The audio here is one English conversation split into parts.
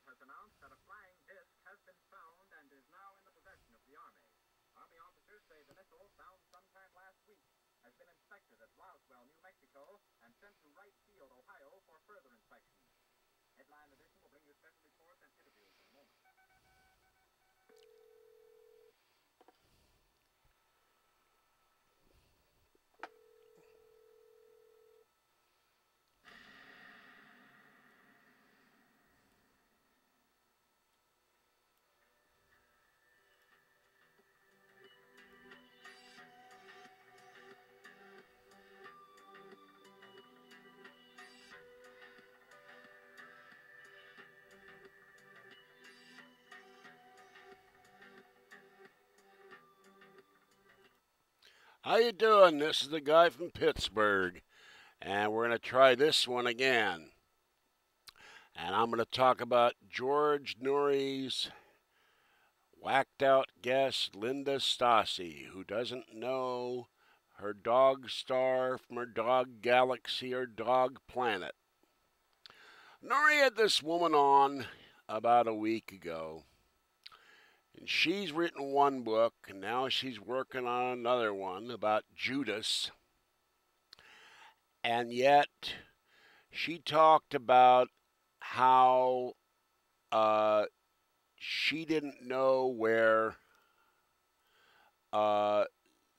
has announced that a flying disc has been found and is now in the possession of the Army. Army officers say the missile, found sometime last week, has been inspected at Roswell, New Mexico, and sent to Wright Field, Ohio, for further inspection. Headline Edition will bring you special reports and interviews in a moment. How you doing? This is the guy from Pittsburgh, and we're going to try this one again. And I'm going to talk about George Noory's whacked out guest, Linda Stasi, who doesn't know her dog star from her dog galaxy or dog planet. Noory had this woman on about a week ago. And she's written one book, and now she's working on another one about Judas. And yet, she talked about how she didn't know where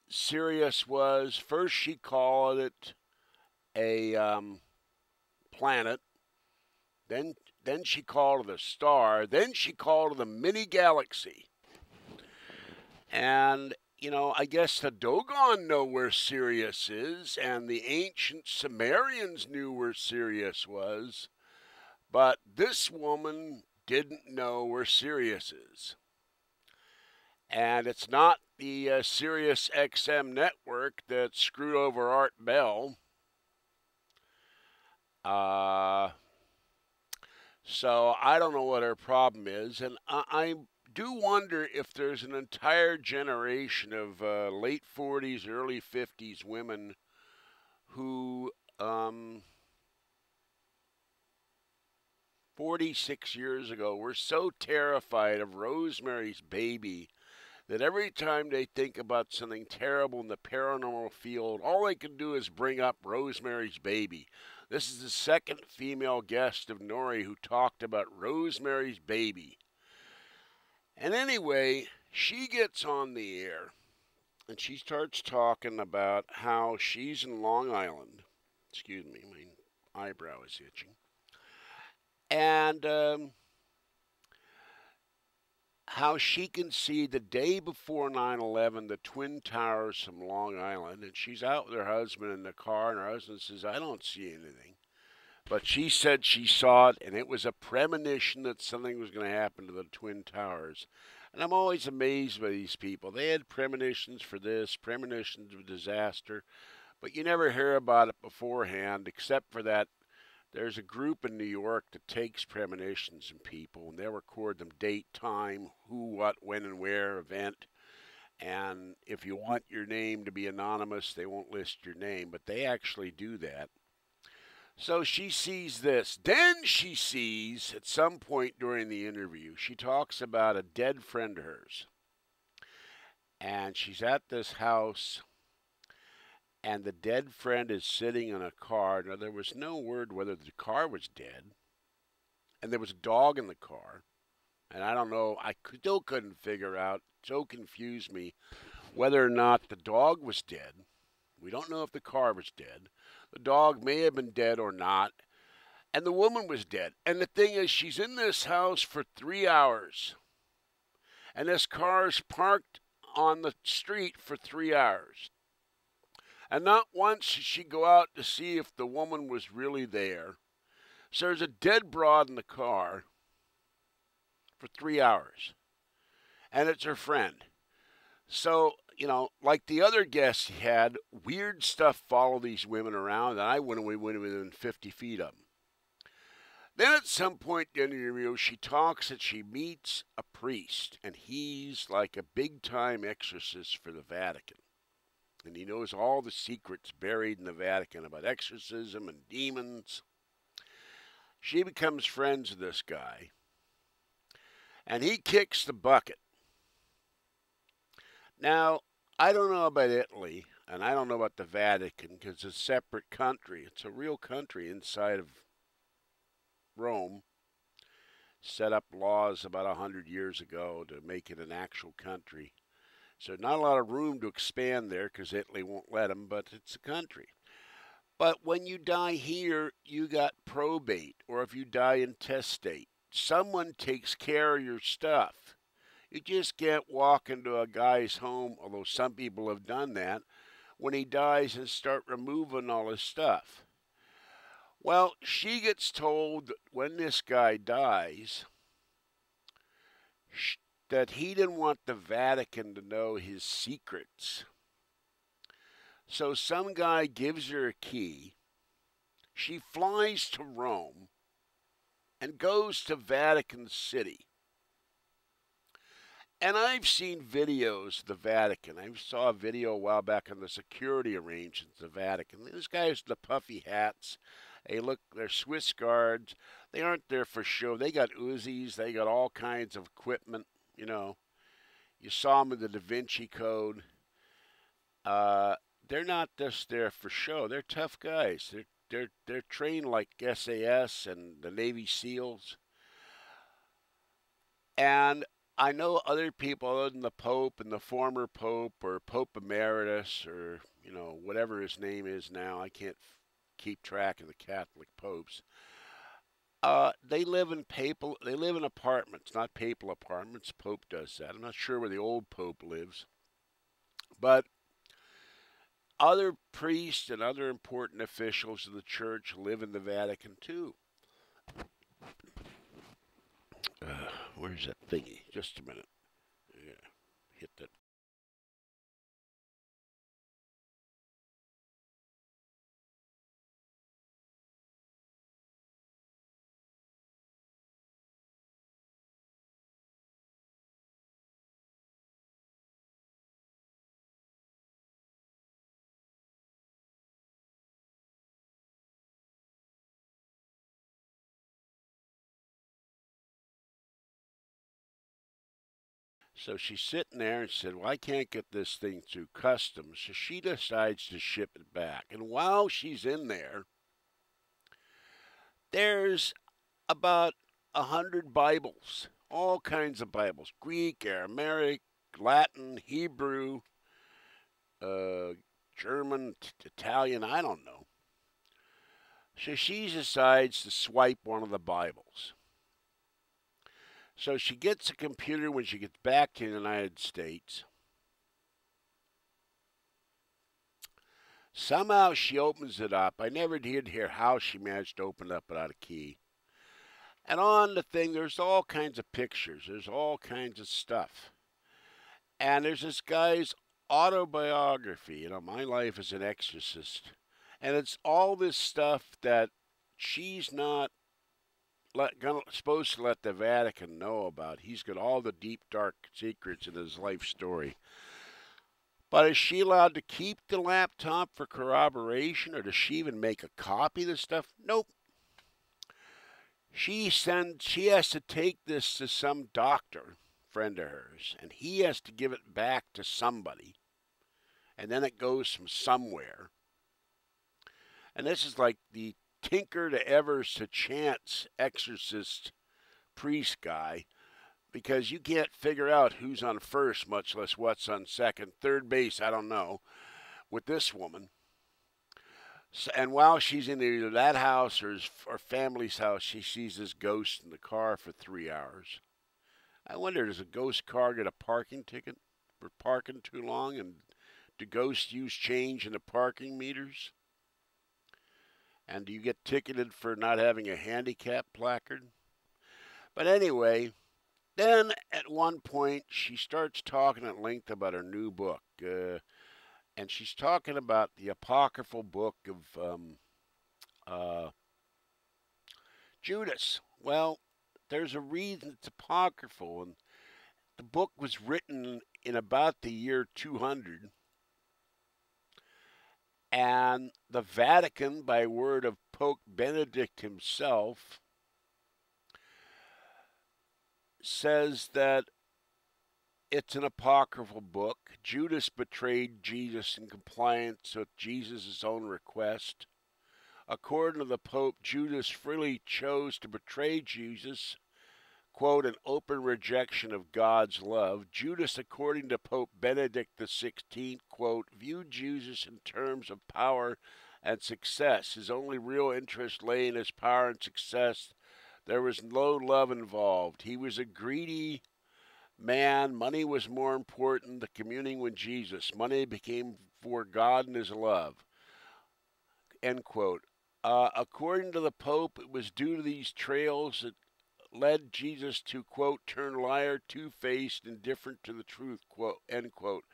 Sirius was. First, she called it a planet. Then she called it a star. Then she called it a mini galaxy. And, I guess the Dogon know where Sirius is, and the ancient Sumerians knew where Sirius was. But this woman didn't know where Sirius is. And it's not the Sirius XM network that screwed over Art Bell. So I don't know what her problem is, and I do wonder if there's an entire generation of late 40s, early 50s women who 46 years ago were so terrified of Rosemary's Baby that every time they think about something terrible in the paranormal field, all they can do is bring up Rosemary's Baby. This is the second female guest of Noory who talked about Rosemary's Baby. And anyway, she gets on the air and she starts talking about how she's in Long Island. Excuse me, my eyebrow is itching. And how she can see the day before 9/11 the Twin Towers from Long Island, and she's out with her husband in the car, and her husband says, I don't see anything. But she said she saw it, and it was a premonition that something was going to happen to the Twin Towers. And I'm always amazed by these people. They had premonitions for this, premonitions of disaster, but you never hear about it beforehand, except for that there's a group in New York that takes premonitions in people, and they'll record them date, time, who, what, when, and where, event. And if you want your name to be anonymous, they won't list your name, but they actually do that. So she sees this. Then she sees, at some point during the interview, she talks about a dead friend of hers. And she's at this house, and the dead friend is sitting in a car. Now, there was no word whether the car was dead, and there was a dog in the car. And I don't know, I still couldn't figure out, so confused me, whether or not the dog was dead. We don't know if the car was dead. The dog may have been dead or not. And the woman was dead. And the thing is, she's in this house for 3 hours. And this car is parked on the street for 3 hours. And not once did she go out to see if the woman was really there. So there's a dead broad in the car for 3 hours. And it's her friend. So, like the other guests he had, weird stuff followed these women around, and I went within 50 feet of them. Then at some point in the interview, she talks that she meets a priest, and he's like a big-time exorcist for the Vatican. And he knows all the secrets buried in the Vatican about exorcism and demons. She becomes friends with this guy. and he kicks the bucket. Now, I don't know about Italy, and I don't know about the Vatican, because it's a separate country. It's a real country inside of Rome. Set up laws about 100 years ago to make it an actual country. So not a lot of room to expand there because Italy won't let them, but it's a country. But when you die here, you got probate, or if you die intestate, someone takes care of your stuff. You just can't walk into a guy's home, although some people have done that, when he dies and start removing all his stuff. Well, she gets told that when this guy dies, that he didn't want the Vatican to know his secrets. So some guy gives her a key. She flies to Rome and goes to Vatican City. And I've seen videos of the Vatican. I saw a video a while back on the security arrangements of the Vatican. These guys with the puffy hats, they're Swiss guards. They aren't there for show. They got Uzis. They got all kinds of equipment. You know, you saw them in the Da Vinci Code. They're not just there for show. They're tough guys. They're trained like SAS and the Navy SEALs. And I know other people other than the Pope and the former Pope or Pope Emeritus or, whatever his name is now. I can't keep track of the Catholic popes. They live in apartments, not papal apartments. Pope does that. I'm not sure where the old Pope lives. But other priests and other important officials of the church live in the Vatican too. Where's that thingy? Just a minute. Yeah, hit that. So she's sitting there and said, well, I can't get this thing through customs. So she decides to ship it back. And while she's in there, there's about 100 Bibles, all kinds of Bibles, Greek, Aramaic, Latin, Hebrew, German, Italian, I don't know. So she decides to swipe one of the Bibles. So she gets a computer when she gets back to the United States. Somehow she opens it up. I never did hear how she managed to open it up without a key. And on the thing, there's all kinds of pictures. There's all kinds of stuff. And there's this guy's autobiography, my life as an exorcist. And it's all this stuff that she's not supposed to let the Vatican know about. He's got all the deep, dark secrets in his life story. But is she allowed to keep the laptop for corroboration, or does she even make a copy of the stuff? Nope. She has to take this to some doctor, friend of hers, and he has to give it back to somebody. And then it goes from somewhere. And this is like the Tinker to Evers to Chance exorcist priest guy, because you can't figure out who's on first, much less what's on second. Third base, I don't know, with this woman. So, and while she's in either that house or family's house, she sees this ghost in the car for 3 hours. I wonder, does a ghost car get a parking ticket for parking too long? And do ghosts use change in the parking meters? And do you get ticketed for not having a handicap placard? But anyway, then at one point she starts talking at length about her new book. And she's talking about the apocryphal book of Judas. Well, there's a reason it's apocryphal. And the book was written in about the year 200. And the Vatican, by word of Pope Benedict himself, says that it's an apocryphal book. Judas betrayed Jesus in compliance with Jesus' own request. According to the Pope, Judas freely chose to betray Jesus, quote, an open rejection of God's love. Judas, according to Pope Benedict XVI, quote, viewed Jesus in terms of power and success. His only real interest lay in his power and success. There was no love involved. He was a greedy man. Money was more important than communing with Jesus. Money became for God and his love, end quote. According to the Pope, it was due to these trails that led Jesus to, quote, turn liar, two-faced, indifferent to the truth, quote, end quote,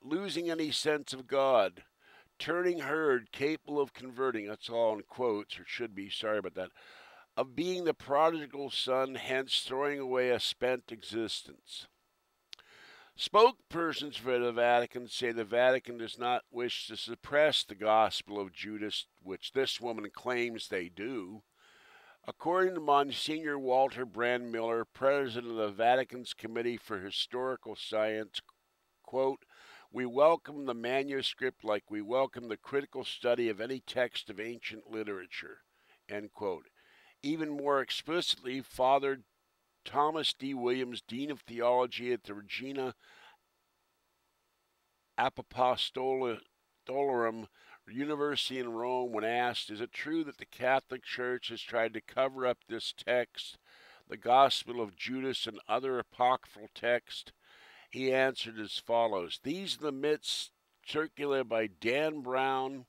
losing any sense of God, turning herd, capable of converting, that's all in quotes, or should be, sorry about that, of being the prodigal son, hence throwing away a spent existence. Spokespersons for the Vatican say the Vatican does not wish to suppress the Gospel of Judas, which this woman claims they do. According to Monsignor Walter Brandmiller, president of the Vatican's Committee for Historical Science, quote, we welcome the manuscript like we welcome the critical study of any text of ancient literature, end quote. Even more explicitly, Father Thomas D. Williams, Dean of Theology at the Regina Apostolorum University in Rome, when asked, is it true that the Catholic Church has tried to cover up this text, the Gospel of Judas and other apocryphal texts? He answered as follows, these are the myths circulated by Dan Brown,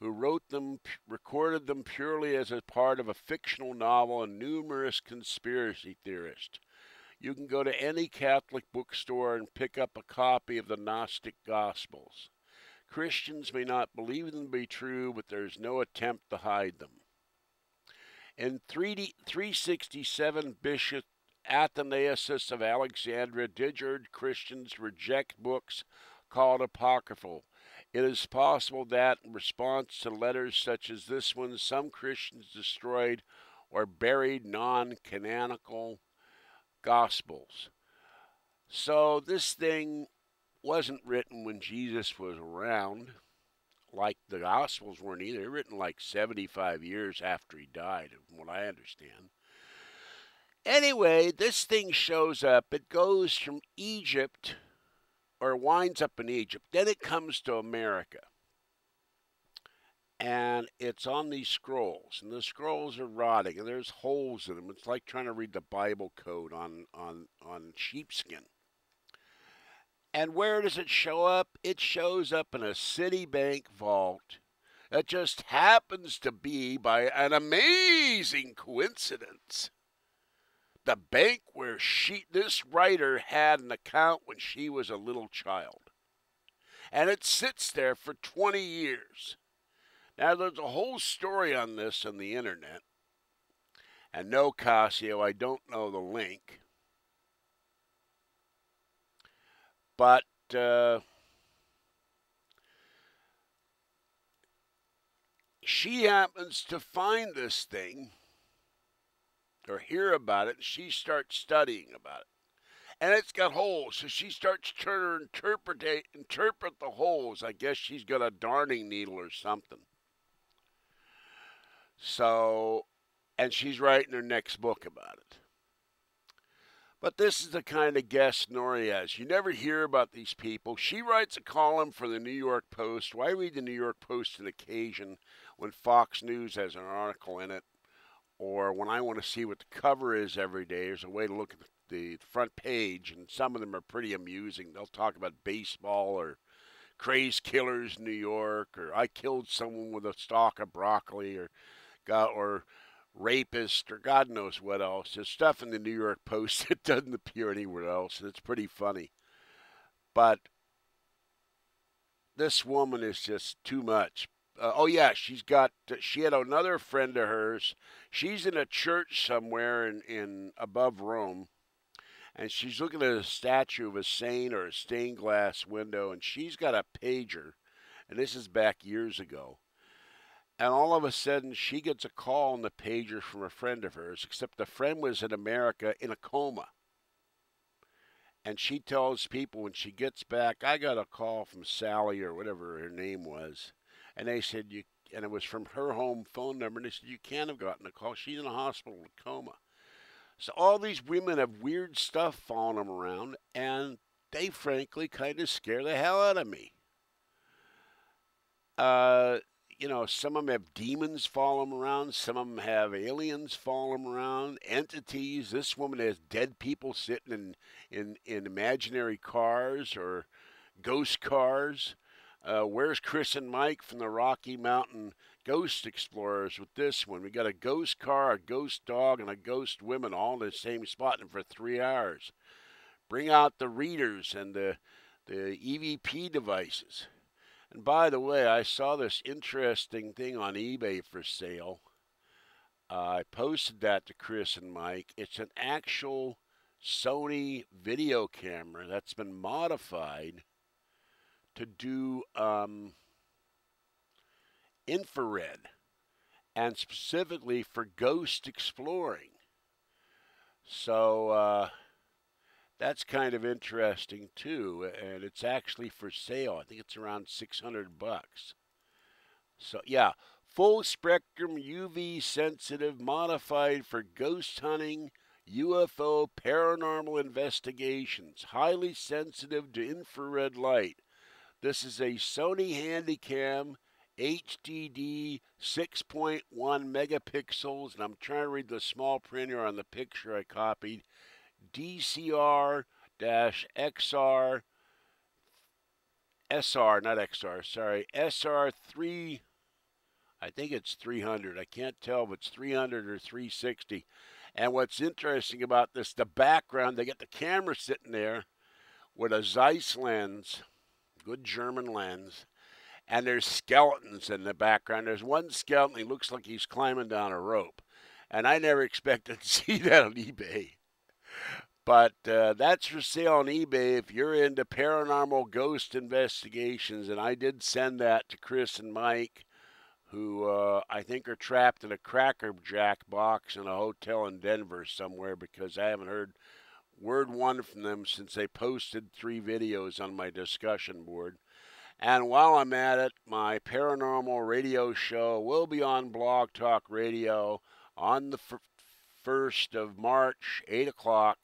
who wrote them, recorded them purely as a part of a fictional novel, and numerous conspiracy theorists. You can go to any Catholic bookstore and pick up a copy of the Gnostic Gospels. Christians may not believe them to be true, but there is no attempt to hide them. In 367, Bishop Athanasius of Alexandria did urge Christians to reject books called apocryphal. It is possible that, in response to letters such as this one, some Christians destroyed or buried non-canonical Gospels. So this thing wasn't written when Jesus was around, like the Gospels weren't either. They're written like 75 years after he died, from what I understand. Anyway, this thing shows up. It goes from Egypt, or winds up in Egypt. Then it comes to America. And it's on these scrolls. And the scrolls are rotting, and there's holes in them. It's like trying to read the Bible code on sheepskin. And where does it show up? It shows up in a Citibank vault that just happens to be, by an amazing coincidence, the bank where this writer had an account when she was a little child. And it sits there for 20 years. Now, there's a whole story on this on the internet. And no, Casio, I don't know the link. But she happens to find this thing or hear about it, and she starts studying about it. And it's got holes, so she starts trying to interpret the holes. I guess she's got a darning needle or something. So, and she's writing her next book about it. But this is the kind of guest Noory has. You never hear about these people. She writes a column for the New York Post. Why read the New York Post on occasion when Fox News has an article in it? Or when I want to see what the cover is every day, there's a way to look at the front page, and some of them are pretty amusing. They'll talk about baseball or crazed killers in New York, or I killed someone with a stalk of broccoli, or rapist, or God knows what else. There's stuff in the New York Post that doesn't appear anywhere else, and it's pretty funny. But this woman is just too much. She had another friend of hers. She's in a church somewhere in above Rome, and she's looking at a statue of a saint or a stained glass window, and she's got a pager, and this is back years ago. And all of a sudden, she gets a call on the pager from a friend of hers, except the friend was in America in a coma. And she tells people when she gets back, I got a call from Sally or whatever her name was. And they said, and it was from her home phone number. And they said, you can't have gotten a call. She's in a hospital in a coma. So all these women have weird stuff following them around. And they frankly kind of scare the hell out of me. Some of them have demons follow them around. Some of them have aliens follow them around. Entities. This woman has dead people sitting in imaginary cars or ghost cars. Where's Chris and Mike from the Rocky Mountain Ghost Explorers with this one? We got a ghost car, a ghost dog, and a ghost woman all in the same spot and for 3 hours. Bring out the readers and the EVP devices. And by the way, I saw this interesting thing on eBay for sale. I posted that to Chris and Mike. It's an actual Sony video camera that's been modified to do infrared, and specifically for ghost exploring. So that's kind of interesting too, and it's actually for sale. I think it's around $600. So yeah, full spectrum UV sensitive, modified for ghost hunting, UFO, paranormal investigations, highly sensitive to infrared light. This is a Sony Handycam HDD 6.1 megapixels, and I'm trying to read the small print here on the picture I copied. DCR-XR, SR3, I think it's 300. I can't tell if it's 300 or 360. And what's interesting about this, the background, they get the camera sitting there with a Zeiss lens, good German lens, and there's skeletons in the background. There's one skeleton, he looks like he's climbing down a rope. And I never expected to see that on eBay. But that's for sale on eBay if you're into paranormal ghost investigations. And I did send that to Chris and Mike, who I think are trapped in a Cracker Jack box in a hotel in Denver somewhere, because I haven't heard word one from them since they posted 3 videos on my discussion board. And while I'm at it, my paranormal radio show will be on Blog Talk Radio on the 1st of March, 8 o'clock.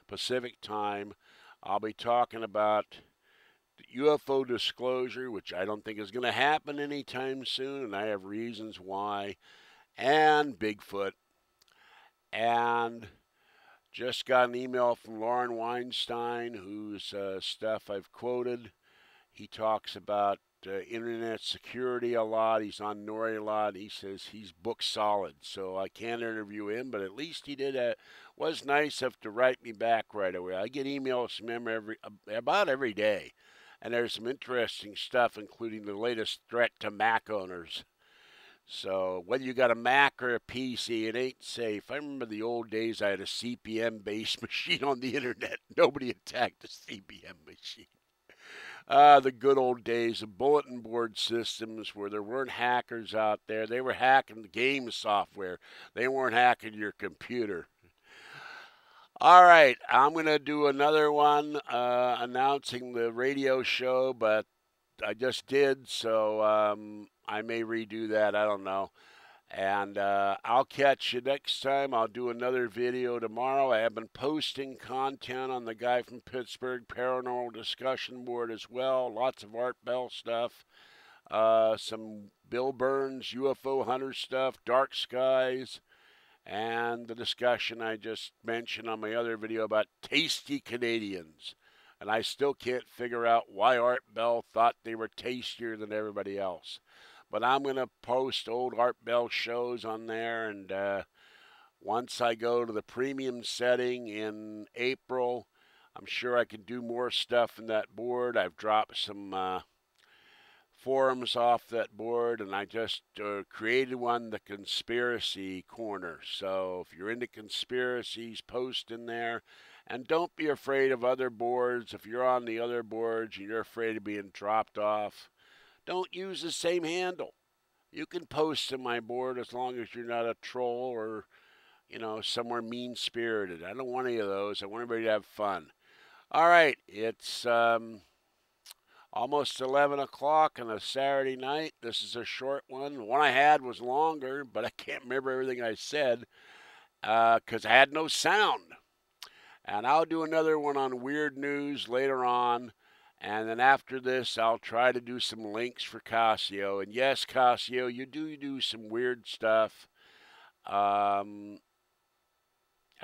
Pacific time. I'll be talking about the UFO disclosure, which I don't think is going to happen anytime soon, and I have reasons why, and Bigfoot. And just got an email from Lauren Weinstein, whose stuff I've quoted. He talks about internet security a lot. He's on Noory a lot. He says he's book solid, so I can't interview him, but at least he was nice enough to write me back right away. I get emails from him about every day, and there's some interesting stuff, including the latest threat to Mac owners. So whether you got a Mac or a PC, it ain't safe. I remember the old days I had a CP/M-based machine on the internet. Nobody attacked the CP/M machine. The good old days of bulletin board systems where there weren't hackers out there. They were hacking the game software. They weren't hacking your computer. All right, I'm going to do another one announcing the radio show, but I just did, so I may redo that. I don't know. And I'll catch you next time. I'll do another video tomorrow. I have been posting content on the Guy from Pittsburgh Paranormal Discussion Board as well. Lots of Art Bell stuff. Some Bill Burns UFO hunter stuff. Dark skies. And the discussion I just mentioned on my other video about tasty Canadians. And I still can't figure out why Art Bell thought they were tastier than everybody else. But I'm going to post old Art Bell shows on there, and once I go to the premium setting in April, I'm sure I can do more stuff in that board. I've dropped some forums off that board, and I just created one, the Conspiracy Corner. So if you're into conspiracies, post in there. And don't be afraid of other boards. If you're on the other boards and you're afraid of being dropped off, don't use the same handle. You can post to my board as long as you're not a troll or, somewhere mean-spirited. I don't want any of those. I want everybody to have fun. All right, it's almost 11 o'clock on a Saturday night. This is a short one. The one I had was longer, but I can't remember everything I said because I had no sound. And I'll do another one on weird news later on. And then after this, I'll try to do some links for Casio. And yes, Casio, you do some weird stuff. I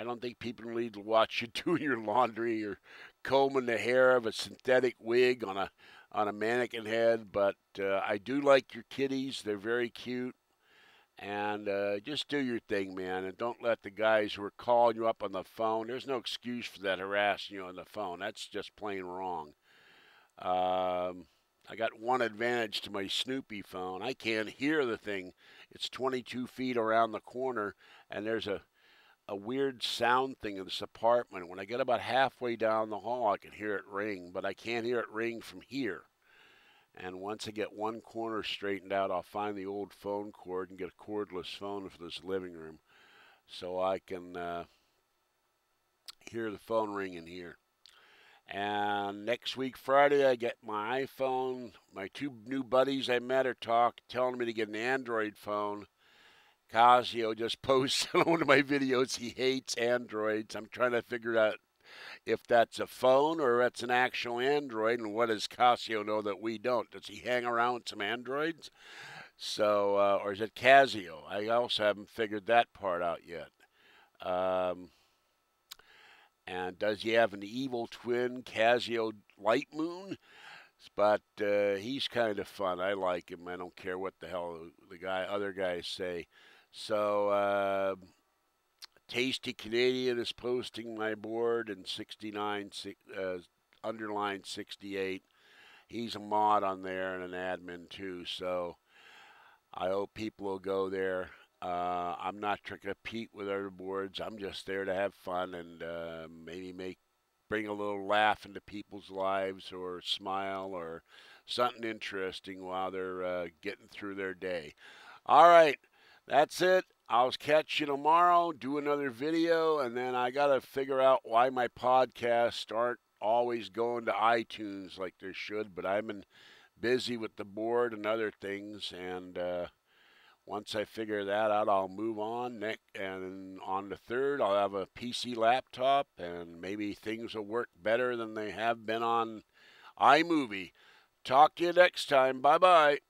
don't think people need to watch you doing your laundry or combing the hair of a synthetic wig on a mannequin head. But I do like your kitties; they're very cute. And just do your thing, man, and don't let the guys who are calling you up on the phone. There's no excuse for that harassing you on the phone. That's just plain wrong. I got one advantage to my Snoopy phone. I can't hear the thing. It's 22 feet around the corner, and there's a weird sound thing in this apartment. When I get about halfway down the hall, I can hear it ring, but I can't hear it ring from here. And once I get one corner straightened out, I'll find the old phone cord and get a cordless phone for this living room so I can hear the phone ring in here. And next week, Friday, I get my iPhone. My two new buddies I met are telling me to get an Android phone. Casio just posted on one of my videos he hates Androids. I'm trying to figure out if that's a phone or that's an actual Android, and what does Casio know that we don't? Does he hang around with some Androids? So, or is it Casio? I also haven't figured that part out yet. And does he have an evil twin, Casio Light Moon? But he's kind of fun. I like him. I don't care what the hell other guys say. So, Tasty Canadian is posting my board in 69, underline 68. He's a mod on there and an admin too. So I hope people will go there. I'm not trying to compete with other boards. I'm just there to have fun and maybe bring a little laugh into people's lives or smile or something interesting while they're getting through their day. All right, that's it. I'll catch you tomorrow, do another video, and then I got to figure out why my podcasts aren't always going to iTunes like they should, but I've been busy with the board and other things, and once I figure that out, I'll move on. And on the 3rd, I'll have a PC laptop, and maybe things will work better than they have been on iMovie. Talk to you next time. Bye-bye.